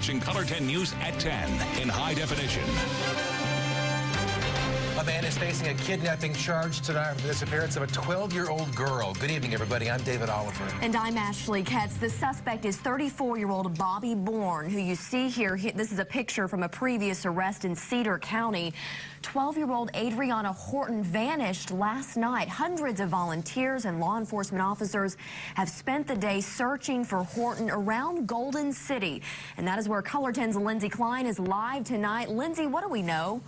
watching Color 10 News at 10 in high definition. A man is facing a kidnapping charge tonight for the disappearance of a 12-year-old girl. Good evening, everybody. I'm David Oliver. And I'm Ashley Ketz. The suspect is 34-year-old Bobby Bourne, who you see here. This is a picture from a previous arrest in Cedar County. 12-year-old Adriana Horton vanished last night. Hundreds of volunteers and law enforcement officers have spent the day searching for Horton around Golden City. And that is where Color 10's Lindsay Klein is live tonight. Lindsay, what do we know?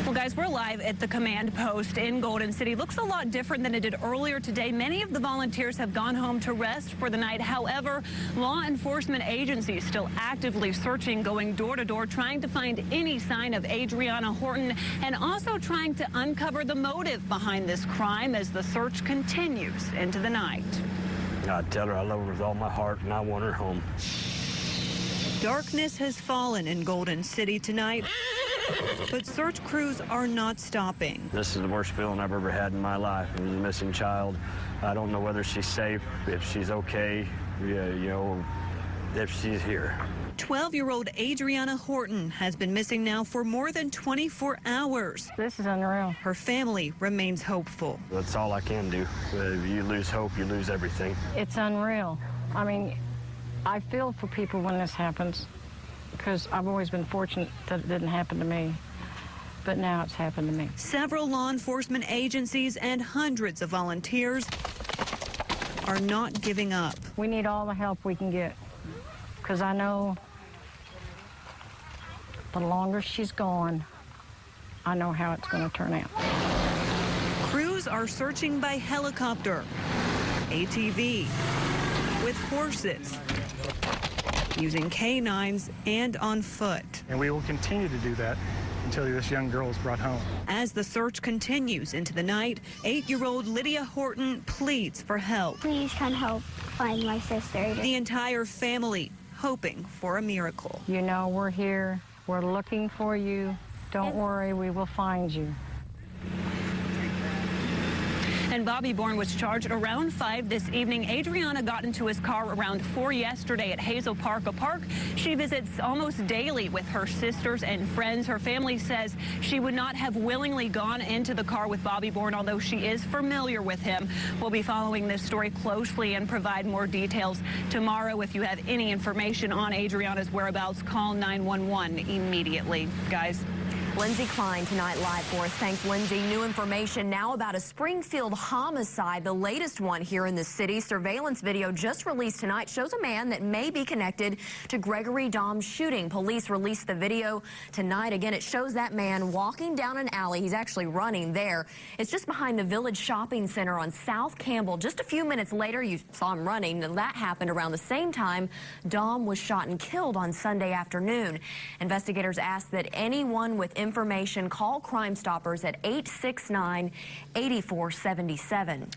Well, guys, we're live at the command post in Golden City. Looks a lot different than it did earlier today. Many of the volunteers have gone home to rest for the night. However, law enforcement agencies still actively searching, going door to door, trying to find any sign of Adriana Horton and also trying to uncover the motive behind this crime as the search continues into the night. I tell her I love her with all my heart and I want her home. Darkness has fallen in Golden City tonight, but search crews are not stopping. This is the worst feeling I've ever had in my life. It was a missing child. I don't know whether she's safe, if she's okay, you know, if she's here. 12-year-old Adriana Horton has been missing now for more than 24 hours. This is unreal. Her family remains hopeful. That's all I can do. If you lose hope, you lose everything. It's unreal. I mean, I feel for people when this happens because I've always been fortunate that it didn't happen to me. But now it's happened to me. Several law enforcement agencies and hundreds of volunteers are not giving up. We need all the help we can get because I know the longer she's gone, I know how it's going to turn out. Crews are searching by helicopter, ATV, with horses, using canines and on foot. And we will continue to do that until this young girl is brought home. As the search continues into the night, 8-year-old Lydia Horton pleads for help. Please come help find my sister. The entire family hoping for a miracle. You know, we're here. We're looking for you. Don't worry, we will find you. And Bobby Bourne was charged around 5 this evening. Adriana got into his car around 4 yesterday at Hazel Park, a park she visits almost daily with her sisters and friends. Her family says she would not have willingly gone into the car with Bobby Bourne, although she is familiar with him. We'll be following this story closely and provide more details tomorrow. If you have any information on Adriana's whereabouts, call 911 immediately. Guys. Lindsay Klein tonight live for us. Thanks, Lindsay. New information now about a Springfield homicide, the latest one here in the city. Surveillance video just released tonight shows a man that may be connected to Gregory Dom's shooting. Police released the video tonight. Again, it shows that man walking down an alley. He's actually running there. It's just behind the Village Shopping Center on South Campbell. Just a few minutes later, you saw him running. And that happened around the same time Dom was shot and killed on Sunday afternoon. Investigators asked that anyone with information, call Crime Stoppers at 869-8477.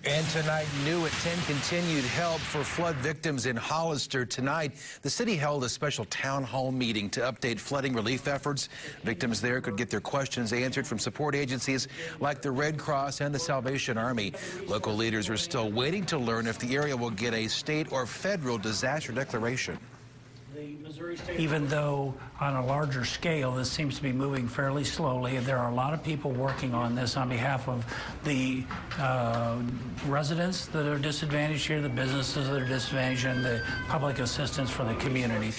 And tonight, new at 10, continued help for flood victims in Hollister. Tonight, the city held a special town hall meeting to update flooding relief efforts. Victims there could get their questions answered from support agencies like the Red Cross and the Salvation Army. Local leaders are still waiting to learn if the area will get a state or federal disaster declaration. Even though on a larger scale, this seems to be moving fairly slowly. There are a lot of people working on this on behalf of the residents that are disadvantaged here, the businesses that are disadvantaged, and the public assistance for the community.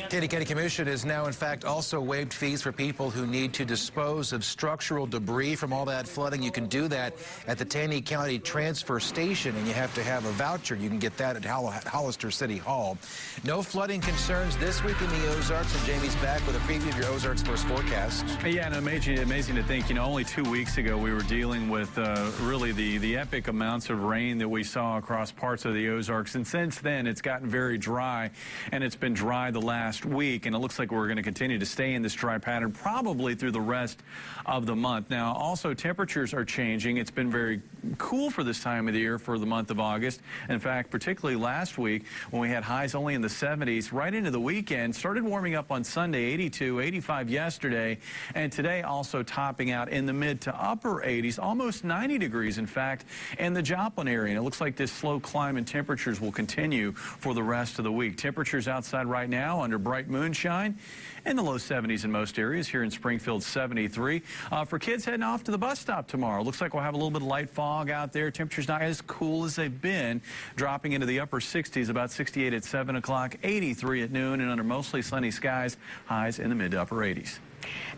Taney County Commission has now, in fact, also waived fees for people who need to dispose of structural debris from all that flooding. You can do that at the Taney County Transfer Station, and you have to have a voucher. You can get that at Hollister City Hall. No flooding concerns this week in the Ozarks, and Jamie's back with a preview of your Ozarks first forecast. Yeah, and amazing to think, you know, only 2 weeks ago we were dealing with really the epic amounts of rain that we saw across parts of the Ozarks, and since then it's gotten very dry, and it's been dry the last week, and it looks like we're going to continue to stay in this dry pattern probably through the rest of the month. Now, also temperatures are changing. It's been very cool for this time of the year for the month of August. In fact, particularly last week when we had highs only in the 70s, right into the weekend. Started warming up on Sunday, 82, 85 yesterday, and today also topping out in the mid to upper 80s, almost 90 degrees, in fact, in the Joplin area. And it looks like this slow climb in temperatures will continue for the rest of the week. Temperatures outside right now under bright moonshine in the low 70s in most areas. Here in Springfield, 73. For kids heading off to the bus stop tomorrow, looks like we'll have a little bit of light fog out there. Temperatures not as cool as they've been, dropping into the upper 60s, about 68 at 7 o'clock, 83 at noon, and under mostly sunny skies, highs in the mid to upper 80s.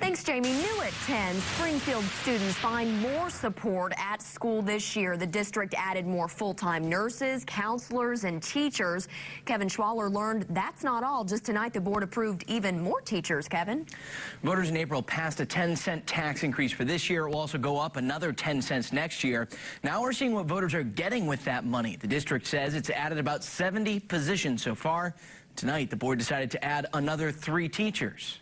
Thanks, Jamie. New at 10, Springfield students find more support at school this year. The district added more full-time nurses, counselors, and teachers. Kevin Schwaller learned that's not all. Just tonight, the board approved even more teachers, Kevin. Voters in April passed a 10-cent tax increase for this year. It will also go up another 10 cents next year. Now we're seeing what voters are getting with that money. The district says it's added about 70 positions so far. Tonight, the board decided to add another 3 teachers.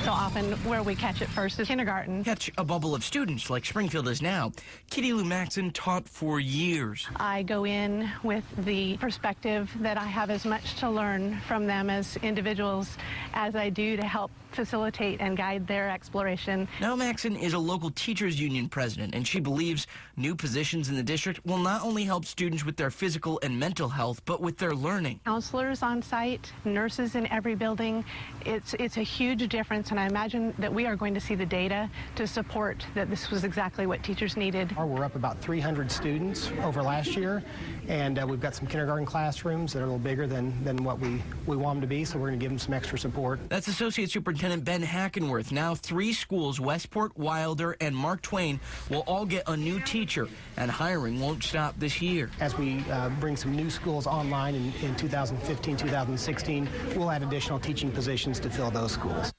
So often where we catch it first is kindergarten. Catch a bubble of students like Springfield is now. Kitty Lou Maxon taught for years. I go in with the perspective that I have as much to learn from them as individuals as I do to help facilitate and guide their exploration. Now Maxon is a local teachers union president, and she believes new positions in the district will not only help students with their physical and mental health, but with their learning. Counselors on site, nurses in every building, it's a huge difference, and I imagine that we are going to see the data to support that this was exactly what teachers needed. We're up about 300 students over last year, and we've got some kindergarten classrooms that are a little bigger than what we want them to be, so we're going to give them some extra support. That's Associate Superintendent Ben Hackenworth. Now 3 schools, Westport, Wilder, and Mark Twain, will all get a new teacher, and hiring won't stop this year. As we bring some new schools online in 2015, 2016, we'll add additional teaching positions to fill those schools.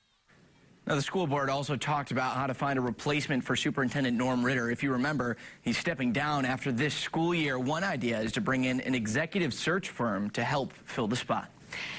Now, the school board also talked about how to find a replacement for Superintendent Norm Ritter. If you remember, he's stepping down after this school year. One idea is to bring in an executive search firm to help fill the spot.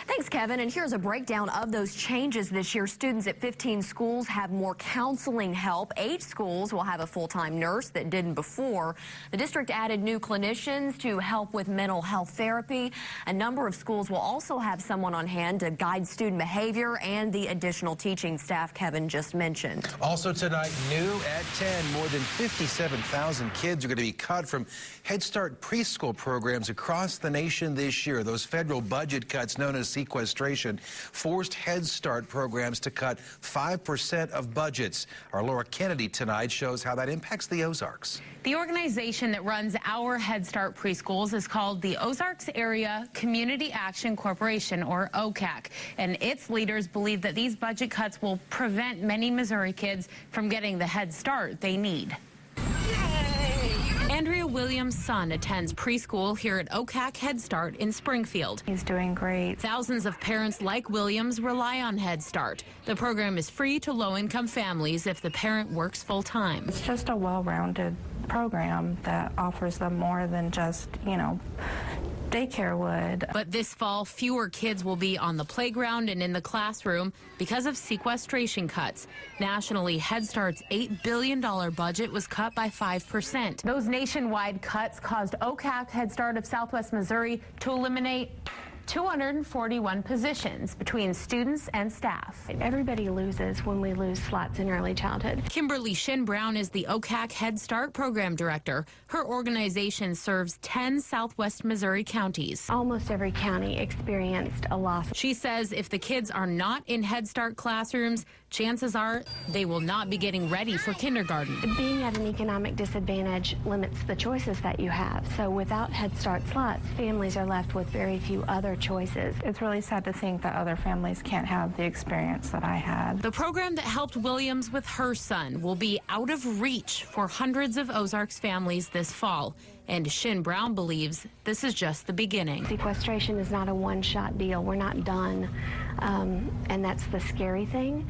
Thanks, Kevin. And here's a breakdown of those changes this year. Students at 15 schools have more counseling help. 8 schools will have a full-time nurse that didn't before. The district added new clinicians to help with mental health therapy. A number of schools will also have someone on hand to guide student behavior and the additional teaching staff Kevin just mentioned. Also tonight, new at 10, more than 57,000 kids are going to be cut from Head Start preschool programs across the nation this year. Those federal budget cuts known as sequestration forced Head Start programs to cut 5% of budgets. Our Laura Kennedy tonight shows how that impacts the Ozarks. The organization that runs our Head Start preschools is called the Ozarks Area Community Action Corporation, or OCAC, and its leaders believe that these budget cuts will prevent many Missouri kids from getting the Head Start they need. Andrea Williams' son attends preschool here at OCAC Head Start in Springfield. He's doing great. Thousands of parents like Williams rely on Head Start. The program is free to low-income families if the parent works full-time. It's just a well-rounded program that offers them more than just, daycare would. But this fall, fewer kids will be on the playground and in the classroom because of sequestration cuts. Nationally, Head Start's $8 billion budget was cut by 5%. Those nationwide cuts caused OCAC Head Start of Southwest Missouri to eliminate 241 positions between students and staff. Everybody loses when we lose slots in early childhood. Kimberly Shin Brown is the OCAC Head Start program director. Her organization serves 10 Southwest Missouri counties. Almost every county experienced a loss. She says if the kids are not in Head Start classrooms, chances are they will not be getting ready for kindergarten. Being at an economic disadvantage limits the choices that you have. So without Head Start slots, families are left with very few other choices. It's really sad to think that other families can't have the experience that I had. The program that helped Williams with her son will be out of reach for hundreds of Ozarks families this fall. And Shin Brown believes this is just the beginning. Sequestration is not a one-shot deal. We're not done. And that's the scary thing.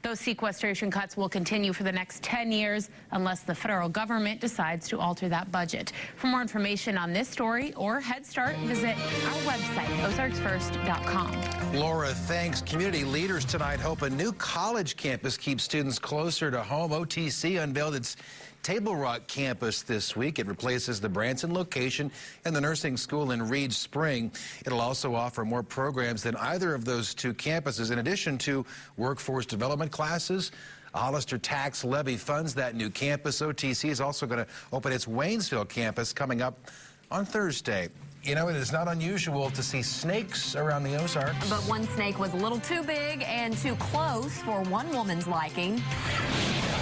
Those sequestration cuts will continue for the next 10 years unless the federal government decides to alter that budget. For more information on this story or Head Start, visit our website, ozarksfirst.com. Laura, thanks. Community leaders tonight hope a new college campus keeps students closer to home. OTC unveiled its Table Rock campus this week. It replaces the Branson location and the nursing school in Reed Spring. It'll also offer more programs than either of those two campuses, in addition to workforce development classes. Hollister tax levy funds that new campus. OTC is also going to open its Waynesville campus coming up on Thursday. You know, it is not unusual to see snakes around the Ozarks. But one snake was a little too big and too close for one woman's liking.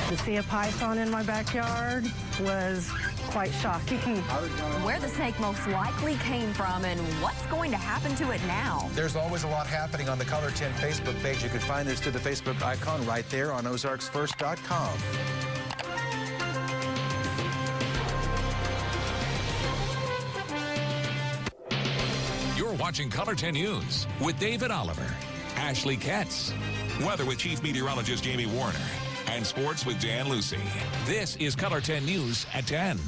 To see a python in my backyard was quite shocking. Where the snake most likely came from and what's going to happen to it now. There's always a lot happening on the Color 10 Facebook page. You can find this through the Facebook icon right there on ozarksfirst.com. You're watching Color 10 News with David Oliver, Ashley Katz, weather with Chief Meteorologist Jamie Warner, and sports with Dan Lucy. This is Color 10 News at 10.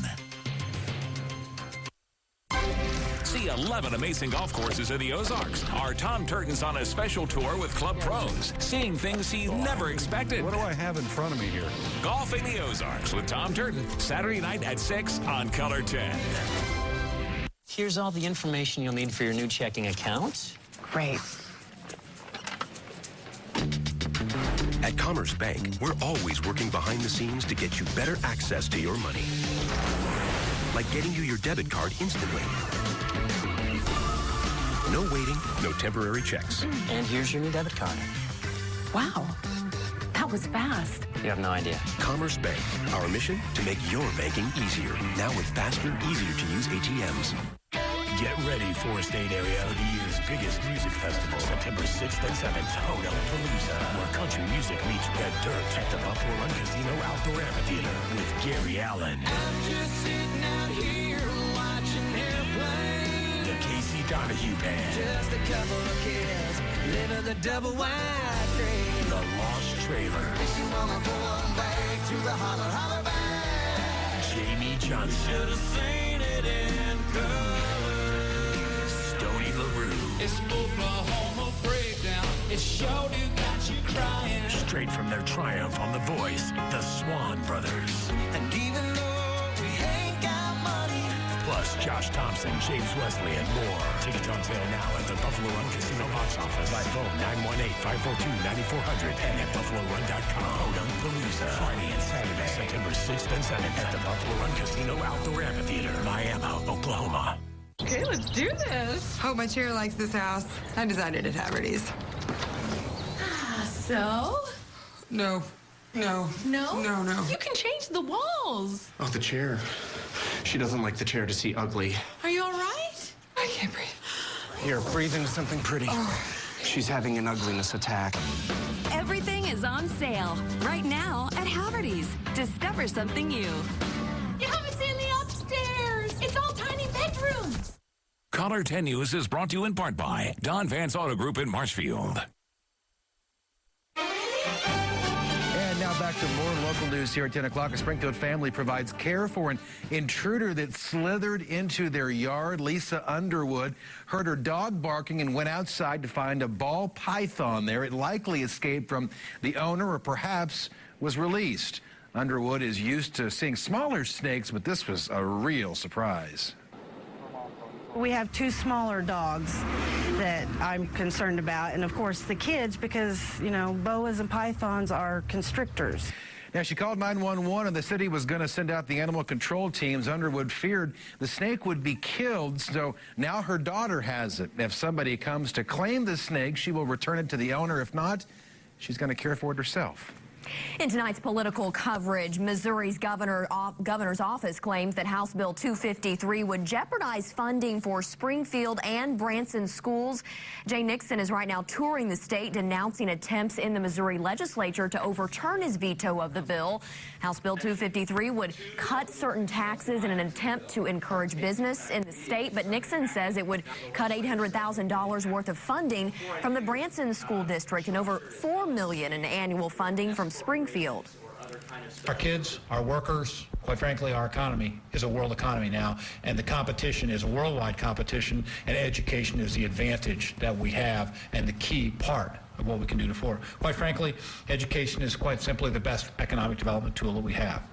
See 11 amazing golf courses in the Ozarks. Our Tom Turton's on a special tour with club pros, seeing things he never expected. What do I have in front of me here? Golfing the Ozarks with Tom Turton, Saturday night at 6 on Color 10. Here's all the information you'll need for your new checking account. Great. At Commerce Bank, we're always working behind the scenes to get you better access to your money. Like getting you your debit card instantly. No waiting, no temporary checks. And here's your new debit card. Wow, that was fast. You have no idea. Commerce Bank, our mission to make your banking easier. Now with faster, easier to use ATMs. Get ready for a state area of the year's biggest music festival, September 6th and 7th, Hodel-Palooza, where country music meets red dirt at the Buffalo Run Casino Outdoor Amphitheater with Gary Allen. I'm just sitting out here watching airplanes. The Casey Donahue Band. Just a couple of kids living the double wide dream. The Lost Trailer. If you wanna go on back to the holler, holler back. Jamie Johnson. Should have seen it in color. Stoney LaRue. It's Oklahoma breakdown. It sure do got you crying. Straight from their triumph on The Voice, the Swan Brothers. And even though we ain't got money. Plus Josh Thompson, James Wesley, and more. Tickets on sale now at the Buffalo Run Casino box office. By phone 918-542-9400 and at BuffaloRun.com. Hodel-Palooza. Friday and Saturday, September 6th and 7th at the Buffalo Run Casino Outdoor Amphitheater, Miami, Oklahoma. Okay, let's do this. Hope my chair likes this house. I decided at Haverty's. So? No. No? No. You can change the walls. Oh, the chair. She doesn't like the chair to see ugly. Are you all right? I can't breathe. Here, breathe into something pretty. Oh. She's having an ugliness attack. Everything is on sale right now at Haverty's. Discover something new. You haven't seen the upstairs. It's all tiny bedrooms. Color 10 News is brought to you in part by Don Vance Auto Group in Marshfield. And now back to more local news here at 10 o'clock. A Springfield family provides care for an intruder that slithered into their yard. Lisa Underwood heard her dog barking and went outside to find a ball python there. It likely escaped from the owner or perhaps was released. Underwood is used to seeing smaller snakes, but this was a real surprise. We have two smaller dogs that I'm concerned about, and of course the kids, because, you know, boas and pythons are constrictors. Now, she called 911 and the city was going to send out the animal control teams. Underwood feared the snake would be killed, so now her daughter has it. If somebody comes to claim the snake, she will return it to the owner. If not, she's going to care for it herself. In tonight's political coverage, Missouri's governor's office claims that House Bill 253 would jeopardize funding for Springfield and Branson schools. Jay Nixon is right now touring the state, denouncing attempts in the Missouri legislature to overturn his veto of the bill. House Bill 253 would cut certain taxes in an attempt to encourage business in the state, but Nixon says it would cut $800,000 worth of funding from the Branson School District and over $4 million in annual funding from Springfield. Our kids, our workers, quite frankly, our economy is a world economy now, and the competition is a worldwide competition, and education is the advantage that we have and the key part of what we can do to forward. Quite frankly, education is quite simply the best economic development tool that we have.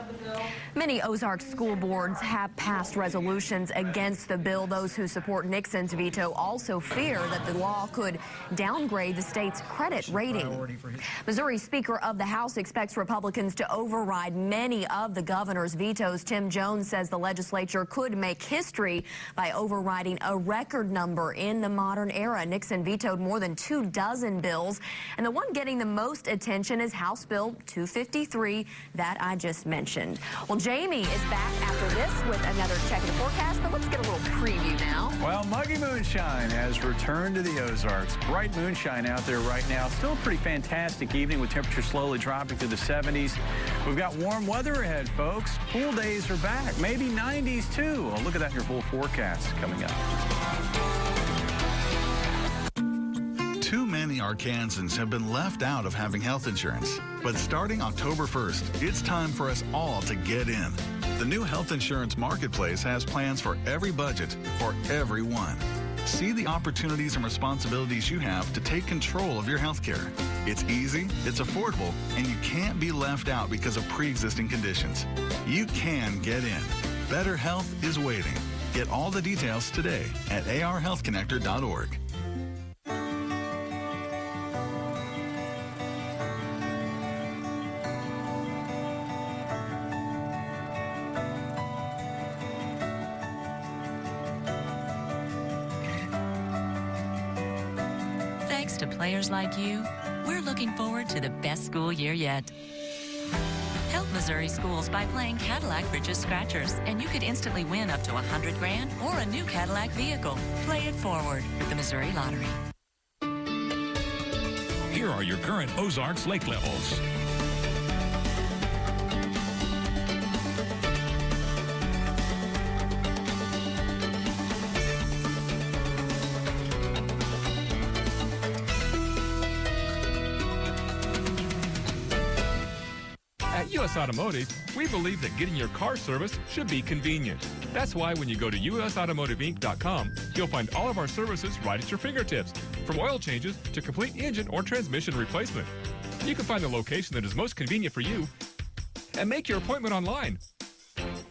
Many Ozark school boards have passed resolutions against the bill. Those who support Nixon's veto also fear that the law could downgrade the state's credit rating. Missouri Speaker of the House expects Republicans to override many of the governor's vetoes. Tim Jones says the legislature could make history by overriding a record number in the modern era. Nixon vetoed more than 24 bills, and the one getting the most attention is House Bill 253 that I just mentioned. Well, Jamie is back after this with another check of the forecast, but let's get a little preview now. Well, muggy moonshine has returned to the Ozarks. Bright moonshine out there right now. Still a pretty fantastic evening with temperatures slowly dropping to the 70s. We've got warm weather ahead, folks. Pool days are back. Maybe 90s, too. Well, look at that in your full forecast coming up. Too many Arkansans have been left out of having health insurance. But starting October 1st, it's time for us all to get in. The new health insurance marketplace has plans for every budget, for everyone. See the opportunities and responsibilities you have to take control of your health care. It's easy, it's affordable, and you can't be left out because of pre-existing conditions. You can get in. Better Health is waiting. Get all the details today at arhealthconnector.org. Thanks to players like you, we're looking forward to the best school year yet. Help Missouri schools by playing Cadillac Bridges Scratchers, and you could instantly win up to $100,000 or a new Cadillac vehicle. Play it forward with the Missouri Lottery. Here are your current Ozarks lake levels. At U.S. Automotive, we believe that getting your car serviced should be convenient. That's why when you go to usautomotiveinc.com, you'll find all of our services right at your fingertips, from oil changes to complete engine or transmission replacement. You can find the location that is most convenient for you and make your appointment online.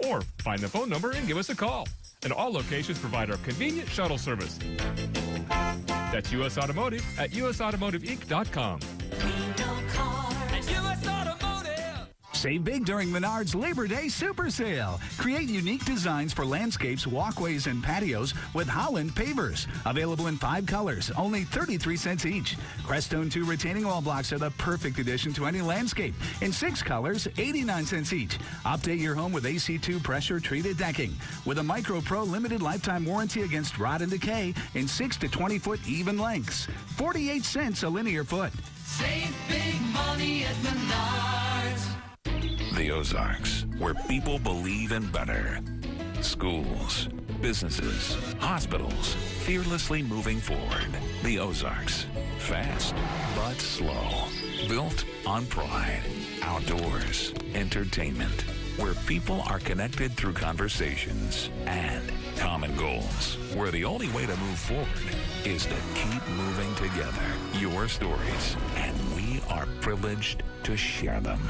Or find the phone number and give us a call. And all locations provide our convenient shuttle service. That's U.S. Automotive at usautomotiveinc.com. Save big during Menards Labor Day Super Sale. Create unique designs for landscapes, walkways, and patios with Holland pavers. Available in 5 colors, only 33 cents each. Crestone 2 retaining wall blocks are the perfect addition to any landscape. In 6 colors, 89 cents each. Update your home with AC2 pressure-treated decking. With a Micro Pro limited lifetime warranty against rot and decay in 6 to 20-foot even lengths. 48 cents a linear foot. Save big money at Menards. The Ozarks, where people believe in better. Schools, businesses, hospitals, fearlessly moving forward. The Ozarks, fast but slow. Built on pride. Outdoors, entertainment, where people are connected through conversations and common goals. Where the only way to move forward is to keep moving together. Your stories, and we are privileged to share them.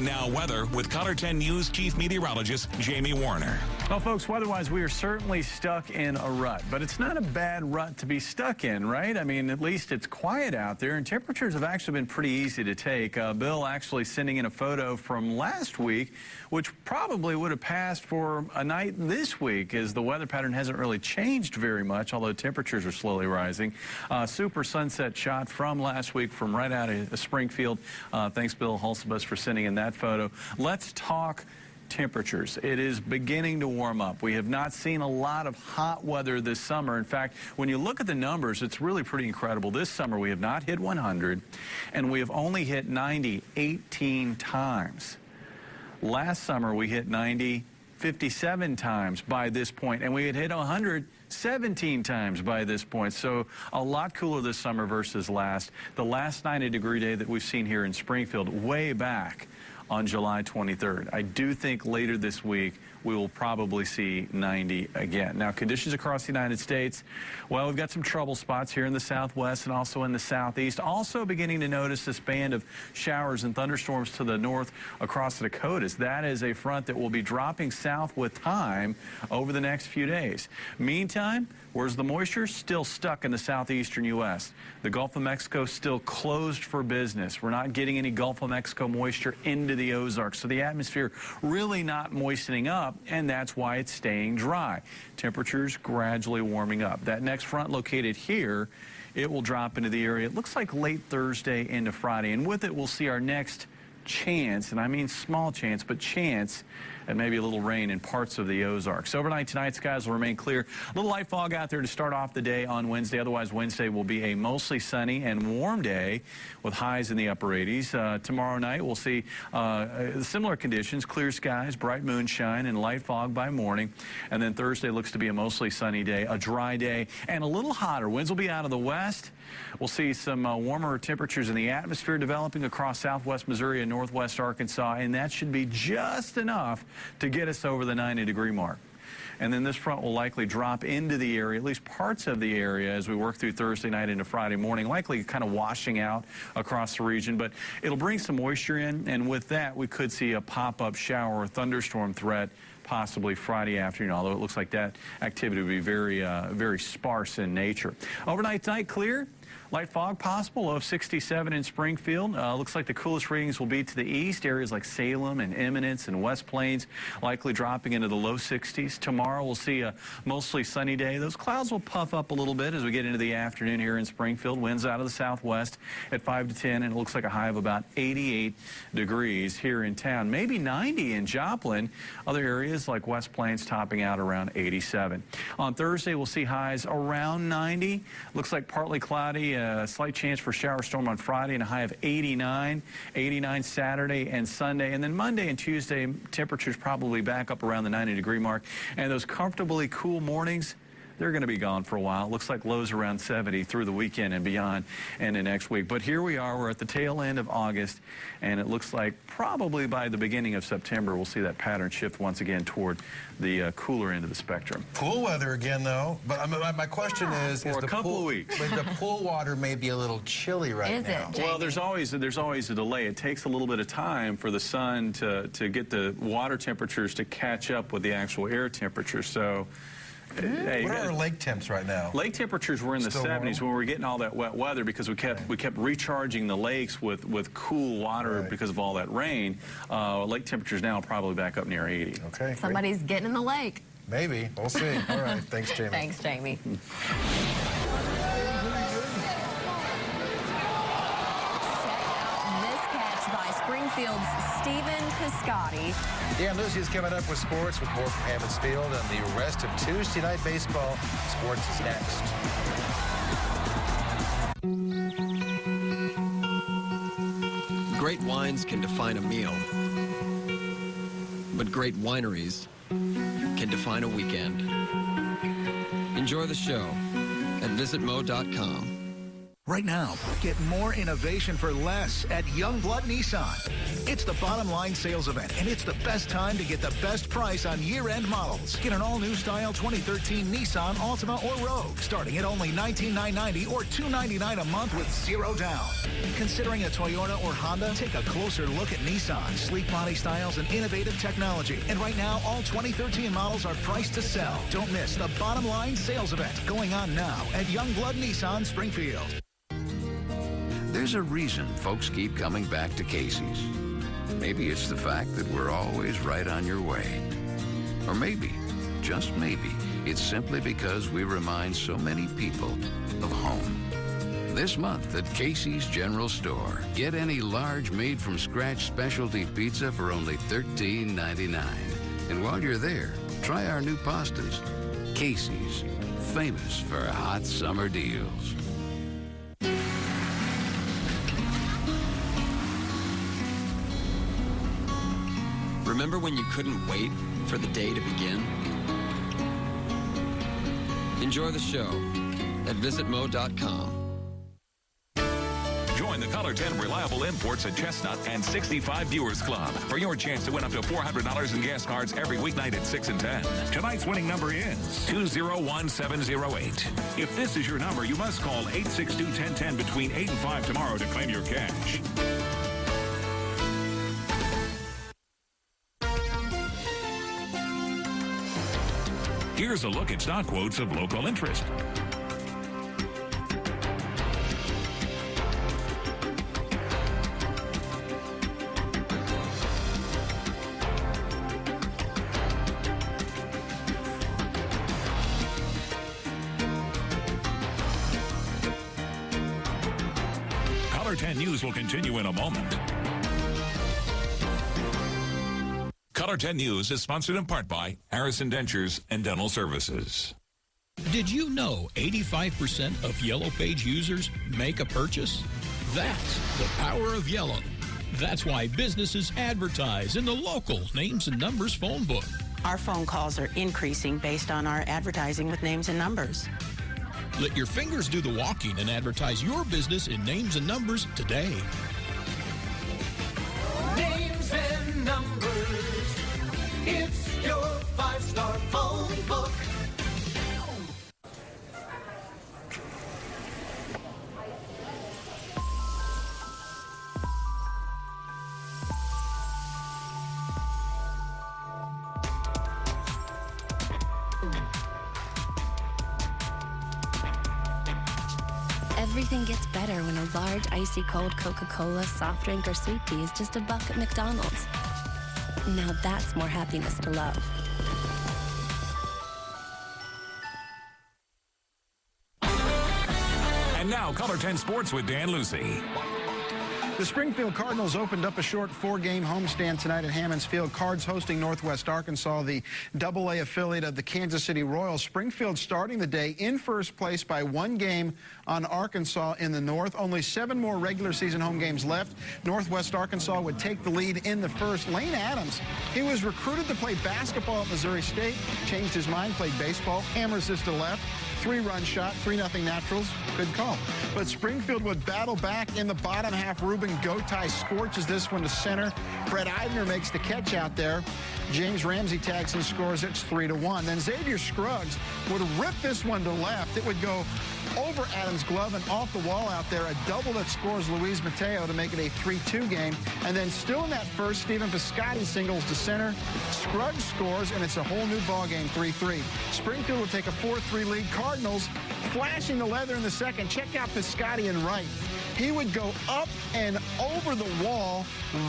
Now weather with Color 10 News Chief Meteorologist Jamie Warner. Well, folks, weather-wise, we are certainly stuck in a rut, but it's not a bad rut to be stuck in, right? I mean, at least it's quiet out there, and temperatures have actually been pretty easy to take. Bill actually sending in a photo from last week, which probably would have passed for a night this week, as the weather pattern hasn't really changed very much, although temperatures are slowly rising. Super sunset shot from last week from right out of Springfield. Thanks, Bill Hulsebus, for sending in that photo. Let's talk temperatures. It is beginning to warm up. We have not seen a lot of hot weather this summer. In fact, when you look at the numbers, it's really pretty incredible. This summer, we have not hit 100, and we have only hit 90 18 times. Last summer, we hit 90 57 times by this point, and we had hit 100 17 times by this point. So a lot cooler this summer versus last. The last 90-degree day that we've seen here in Springfield way back on July 23rd. I do think later this week we will probably see 90 again. Now, conditions across the United States, well, we've got some trouble spots here in the southwest and also in the southeast. Also beginning to notice this band of showers and thunderstorms to the north across the Dakotas. That is a front that will be dropping south with time over the next few days. Meantime, where's the moisture? Still stuck in the southeastern U.S. The Gulf of Mexico still closed for business. We're not getting any Gulf of Mexico moisture into the Ozarks, so the atmosphere really not moistening up, and that's why it's staying dry. Temperatures gradually warming up. That next front located here, it will drop into the area. It looks like late Thursday into Friday, and with it we'll see our next chance, and I mean small chance, but chance and maybe a little rain in parts of the Ozarks. Overnight tonight, skies will remain clear. A little light fog out there to start off the day on Wednesday. Otherwise, Wednesday will be a mostly sunny and warm day with highs in the upper 80s. Tomorrow night, we'll see similar conditions, clear skies, bright moonshine, and light fog by morning. And then Thursday looks to be a mostly sunny day, a dry day, and a little hotter. Winds will be out of the west. We'll see some warmer temperatures in the atmosphere developing across southwest Missouri and northwest Arkansas, and that should be just enough to get us over the 90-degree mark. And then this front will likely drop into the area, at least parts of the area, as we work through Thursday night into Friday morning, likely kind of washing out across the region. But it'll bring some moisture in, and with that, we could see a pop-up shower or thunderstorm threat possibly Friday afternoon, although it looks like that activity will be very sparse in nature. Overnight tonight, clear. Light fog possible, low of 67 in Springfield. Looks like the coolest readings will be to the east, areas like Salem and Eminence and West Plains, likely dropping into the low 60s. Tomorrow we'll see a mostly sunny day. Those clouds will puff up a little bit as we get into the afternoon here in Springfield. Winds out of the southwest at 5 to 10, and it looks like a high of about 88 degrees here in town. Maybe 90 in Joplin. Other areas like West Plains topping out around 87. On Thursday, we'll see highs around 90. Looks like partly cloudy. A slight chance for shower storm on Friday and a high of 89. 89 Saturday and Sunday. And then Monday and Tuesday, temperatures probably back up around the 90-degree mark. And those comfortably cool mornings, they're going to be gone for a while. It looks like lows around 70 through the weekend and beyond and the next week. But here we are. We're at the tail end of August, and it looks like probably by the beginning of September, we'll see that pattern shift once again toward the cooler end of the spectrum. Pool weather again, though. But my question is for a couple of weeks. But the pool water may be a little chilly right now. Is it? Well, there's always a delay. It takes a little bit of time for the sun to get the water temperatures to catch up with the actual air temperature. So. Hey, what are our lake temps right now? Lake temperatures were in the 70s when we were getting all that wet weather because we kept recharging the lakes with cool water because of all that rain. Lake temperatures now are probably back up near 80. Okay. Somebody's getting in the lake. Maybe. We'll see. All right. Thanks, Jamie. Thanks, Jamie. Springfield's Stephen Piscotty. Dan Lucy is coming up with sports with more from Hammons Field, and the rest of Tuesday Night Baseball. Sports is next. Great wines can define a meal, but great wineries can define a weekend. Enjoy the show at visitmo.com. Right now, get more innovation for less at Youngblood Nissan. It's the bottom line sales event, and it's the best time to get the best price on year-end models. Get an all-new style 2013 Nissan Altima or Rogue, starting at only $19,990 or $299 a month with zero down. Considering a Toyota or Honda? Take a closer look at Nissan. Sleek body styles and innovative technology. And right now, all 2013 models are priced to sell. Don't miss the bottom line sales event going on now at Youngblood Nissan Springfield. There's a reason folks keep coming back to Casey's. Maybe it's the fact that we're always right on your way. Or maybe, just maybe, it's simply because we remind so many people of home. This month at Casey's General Store, get any large made-from-scratch specialty pizza for only $13.99. And while you're there, try our new pastas. Casey's, famous for hot summer deals. Remember when you couldn't wait for the day to begin? Enjoy the show at visitmo.com. Join the Color 10 Reliable Imports at Chestnut and 65 Viewers Club for your chance to win up to $400 in gas cards every weeknight at 6 and 10. Tonight's winning number is 201708. If this is your number, you must call 862-1010 between 8 and 5 tomorrow to claim your cash. Here's a look at stock quotes of local interest. Color 10 News will continue in a moment. Color 10 News is sponsored in part by Harrison Dentures and Dental Services. Did you know 85% of Yellow Page users make a purchase? That's the power of Yellow. That's why businesses advertise in the local Names and Numbers phone book. Our phone calls are increasing based on our advertising with names and numbers. Let your fingers do the walking and advertise your business in Names and Numbers today. Names and numbers. It's your 5-star phone book. Everything gets better when a large, icy cold Coca-Cola, soft drink, or sweet tea is just $1 at McDonald's. Now that's more happiness to love. And now, Color 10 Sports with Dan Lucy. The Springfield Cardinals opened up a short 4-game homestand tonight at Hammons Field. Cards hosting Northwest Arkansas, the AA affiliate of the Kansas City Royals. Springfield starting the day in first place by 1 game on Arkansas in the North. Only 7 more regular season home games left. Northwest Arkansas would take the lead in the first. Lane Adams, he was recruited to play basketball at Missouri State, changed his mind, played baseball, hammers this to left. 3-run shot, 3-0 Naturals. Good call. But Springfield would battle back in the bottom half. Ruben Gotay scorches this one to center. Brett Eidner makes the catch out there. James Ramsey tags and scores. It's 3-1. Then Xavier Scruggs would rip this one to left. It would go over Adams' glove and off the wall out there. A double that scores Luis Mateo to make it a 3-2 game. And then still in that first, Stephen Piscotty singles to center. Scruggs scores, and it's a whole new ball game, 3-3. Springfield will take a 4-3 lead. Cardinals flashing the leather in the second. Check out Piscotty in right. He would go up and over the wall,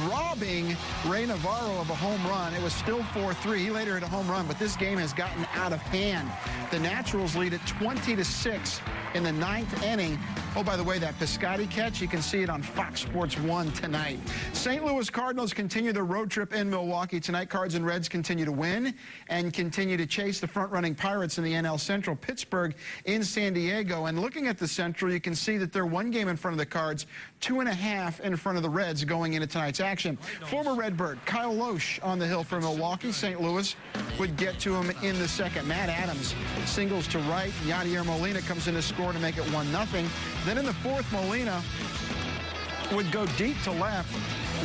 robbing Ray Navarro of a home run. It was still 4-3. He later hit a home run, but this game has gotten out of hand. The Naturals lead at 20-6 in the 9th inning. Oh, by the way, that Piscotty catch, you can see it on Fox Sports 1 tonight. St. Louis Cardinals continue their road trip in Milwaukee tonight. Cards and Reds continue to win and continue to chase the front-running Pirates in the NL Central. Pittsburgh in San Diego. And looking at the Central, you can see that they're 1 game in front of the Cards, 2.5 in front of the Reds going into tonight's action. Former Redbird Kyle Loesch on the hill for Milwaukee. St. Louis would get to him in the second. Matt Adams singles to right. Yadier Molina comes in to score to make it 1-0. Then in the fourth, Molina would go deep to left.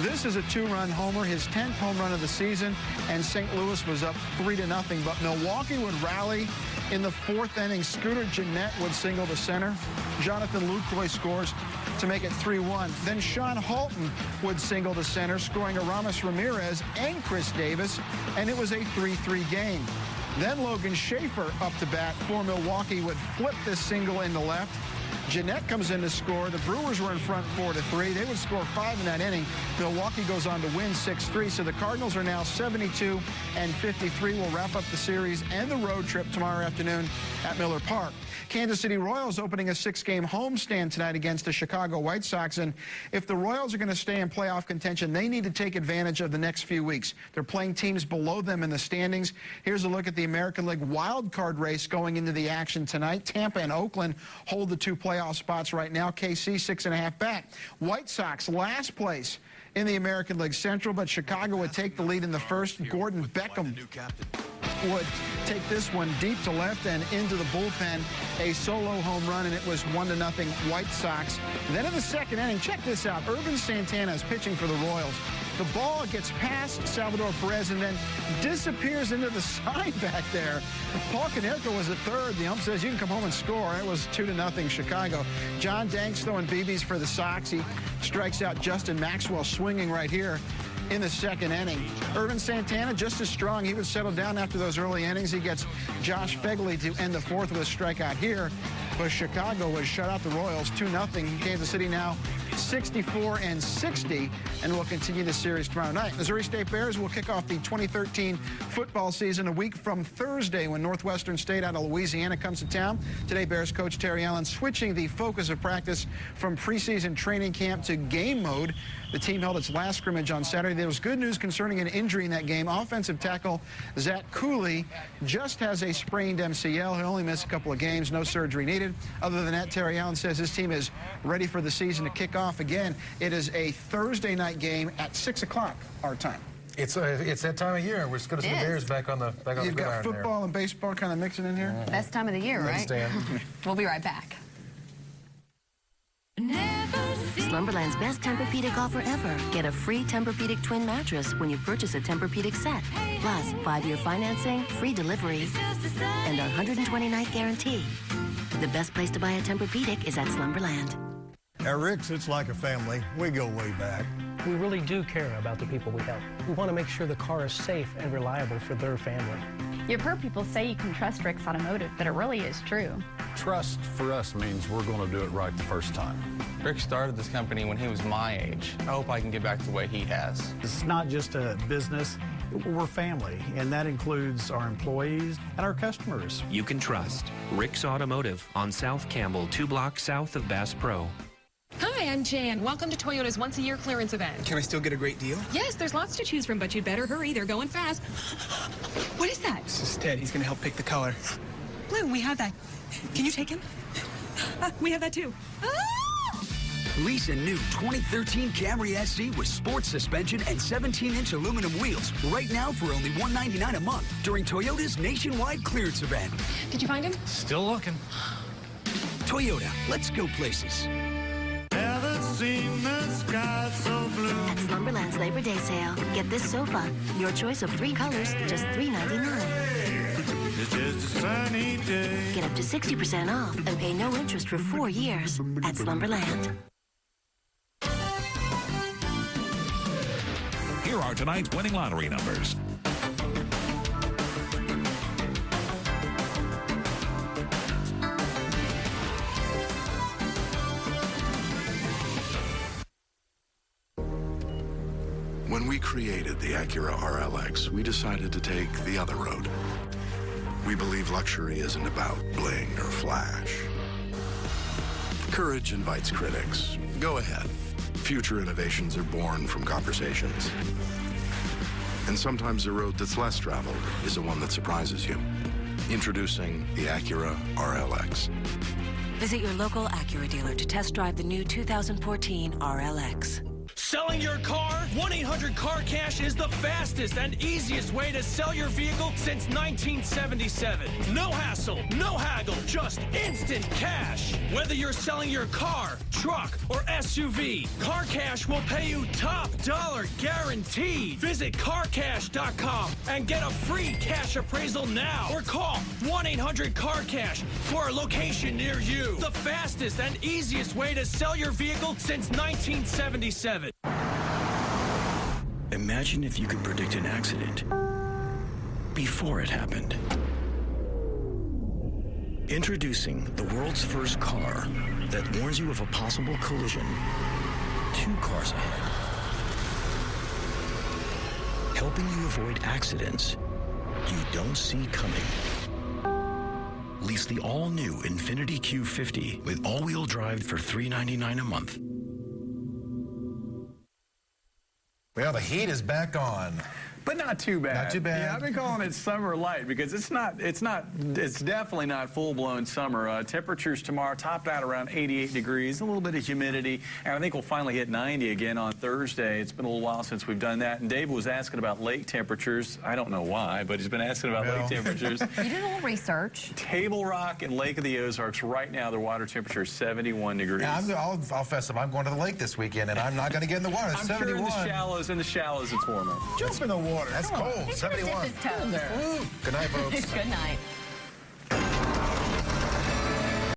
This is a 2-run homer, his 10th home run of the season, and St. Louis was up 3-0. But Milwaukee would rally in the 4th inning. Scooter Gennett would single to center. Jonathan Lucroy scores to make it 3-1. Then Sean Halton would single to center, scoring Aramis Ramirez and Chris Davis, and it was a 3-3 game. Then Logan Schaefer up to bat for Milwaukee would flip this single into left. Gennett comes in to score. The Brewers were in front 4-3. They would score 5 in that inning. Milwaukee goes on to win 6-3. So the Cardinals are now 72-53. We'll wrap up the series and the road trip tomorrow afternoon at Miller Park. Kansas City Royals opening a 6-game homestand tonight against the Chicago White Sox. And if the Royals are going to stay in playoff contention, they need to take advantage of the next few weeks. They're playing teams below them in the standings. Here's a look at the American League wild card race going into the action tonight. Tampa and Oakland hold the 2 playoff spots right now. KC 6.5 back. White Sox last place in the American League Central, but Chicago would take the lead in the first. Gordon Beckham would take this one deep to left and into the bullpen. A solo home run, and it was 1-0 White Sox. Then in the second inning, check this out. Irvin Santana is pitching for the Royals. The ball gets past Salvador Perez and then disappears into the sign back there. Paul Konerko was at third. The ump says you can come home and score. It was 2-0 Chicago. John Danks throwing BBs for the Sox. He strikes out Justin Maxwell swinging right here in the second inning. Irvin Santana just as strong. He would settle down after those early innings. He gets Josh Fegley to end the fourth with a strikeout here. But Chicago would shut out the Royals 2-0. Kansas City now 64-60, and will continue the series tomorrow night. Missouri State Bears will kick off the 2013 football season a week from Thursday when Northwestern State out of Louisiana comes to town. Today, Bears coach Terry Allen switching the focus of practice from preseason training camp to game mode. The team held its last scrimmage on Saturday. There was good news concerning an injury in that game. Offensive tackle Zach Cooley just has a sprained MCL. He'll only miss a couple of games. No surgery needed. Other than that, Terry Allen says his team is ready for the season to kick off again. It is a Thursday night game at 6 o'clock our time. It's that time of year. We're just going to see the Bears back on the You've got football and baseball kind of mixing in here. Best time of the year, right? We'll be right back. Slumberland's best Tempur-Pedic offer ever. Get a free Tempur-Pedic twin mattress when you purchase a Tempur-Pedic set. Plus, 5-year financing, free delivery, and a 120-night guarantee. The best place to buy a Tempur-Pedic is at Slumberland. At Rick's, it's like a family. We go way back. We really do care about the people we help. We want to make sure the car is safe and reliable for their family. You've heard people say you can trust Rick's Automotive, but it really is true. Trust for us means we're going to do it right the first time. Rick started this company when he was my age. I hope I can get back to the way he has. It's not just a business. We're family, and that includes our employees and our customers. You can trust Rick's Automotive on South Campbell, 2 blocks south of Bass Pro. Hi, I'm Jan. Welcome to Toyota's once-a-year clearance event. Can I still get a great deal? Yes, there's lots to choose from, but you'd better hurry. They're going fast. What is that? This is Ted. He's going to help pick the color. Blue, we have that. Can you take him? We have that, too. Lease a new 2013 Camry SE with sports suspension and 17-inch aluminum wheels right now for only $199 a month during Toyota's nationwide clearance event. Did you find him? Still looking. Toyota, let's go places. At Slumberland's Labor Day sale, get this sofa. Your choice of 3 colors, just $3.99. It's just a sunny day. Get up to 60% off and pay no interest for 4 years at Slumberland. Here are tonight's winning lottery numbers. When we created the Acura RLX, we decided to take the other road. We believe luxury isn't about bling or flash. Courage invites critics. Go ahead. Future innovations are born from conversations. And sometimes the road that's less traveled is the one that surprises you. Introducing the Acura RLX. Visit your local Acura dealer to test drive the new 2014 RLX. Selling your car? 1-800-CAR-CASH is the fastest and easiest way to sell your vehicle since 1977. No hassle, no haggle, just instant cash. Whether you're selling your car, truck, or SUV, CarCash will pay you top dollar guaranteed. Visit CarCash.com and get a free cash appraisal now or call 1-800-CAR-CASH for a location near you. The fastest and easiest way to sell your vehicle since 1977. Imagine if you could predict an accident before it happened. Introducing the world's first car that warns you of a possible collision 2 cars ahead. Helping you avoid accidents you don't see coming. Lease the all-new Infiniti Q50 with all-wheel drive for $399 a month. Well, the heat is back on. But not too bad. Not too bad. Yeah, I've been calling it summer light because it's definitely not full-blown summer. Temperatures tomorrow topped out around 88 degrees, a little bit of humidity, and I think we'll finally hit 90 again on Thursday. It's been a little while since we've done that. And Dave was asking about lake temperatures. I don't know why, but he's been asking about lake temperatures. You did a little research. Table Rock and Lake of the Ozarks, right now, their water temperature is 71 degrees. Yeah, I'll fess up. I'm going to the lake this weekend, and I'm not going to get in the water. It's 71. Sure in the shallows, it's warmer. Jump in the water. That's cold. 71. Dip his toes. Good night, folks. Good night.